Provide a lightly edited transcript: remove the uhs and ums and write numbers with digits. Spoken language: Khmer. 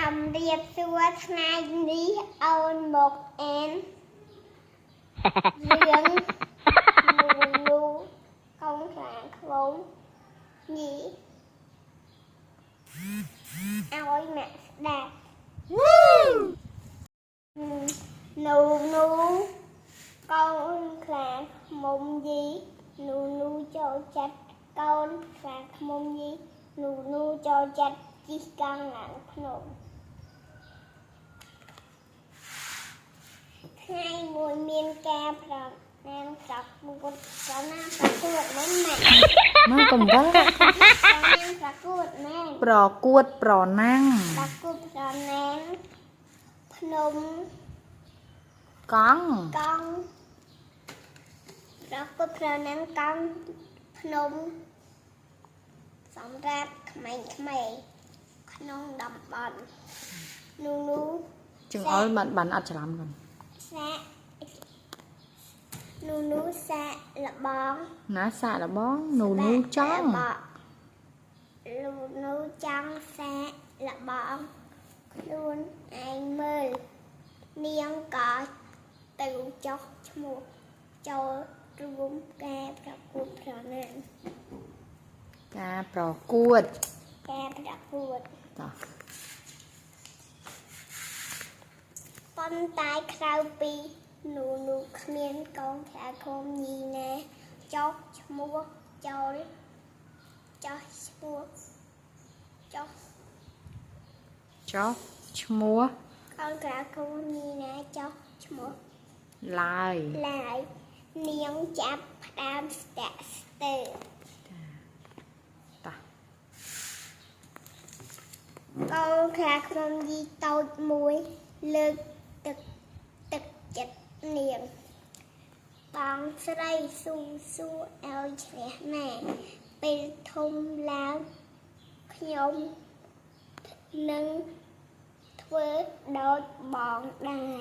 Chồng điệp xua ngay ní ôn một em riêng nụ nụ không rạng vốn nhỉ ôi mẹ đạt nụ nụ con rạng mộng gì nụ nụ cho chặt con rạng mộng gì nụ nụ cho chặt chỉ cần nặng nụ hai người miền ca và nam sọc một có nam sọc cuột mấy mẹ nó cùng đó có nam sọc cuột nè ប្រកួតប្រណាំង sọc cuột và nam phnom កង់ con sọc cuột và nam con phnom សម្រាប់ក្មេងៗក្នុងតំបន់នូនូ ជើងអល់បានអត់ច្រឡំកូន សាក់នូនូសាក់លបង ណាសាកល្បងនូនូចង់ នូនូចង់សាក់លបងខ្លួនឯងមើលនាងក៏ទៅចុះឈ្មោះចូលរួមការប្រកួតប្រណាំង ការប្រកួត ការប្រកួត តោះ ប៉ុន្តែក្រៅពីនូនូគ្មានកងខ្លាឃុំញីណាចុះឈ្មោះចូលចុះឈ្មោះចុះ ចុះឈ្មោះ កងខ្លាឃុំញីណាចុះឈ្មោះ ឡើយ ឡើយនាងចាប់ផ្ដើមស្ទាក់ស្ទើរ តោះ កងខ្លាឃុំញីតូចមួយលើកទឹកចិត្តនាងបងស្រីស៊ូឲ្យឈ្នះណាពេលធំឡើងខ្ញុំនឹងធ្វើដូចបងដែរ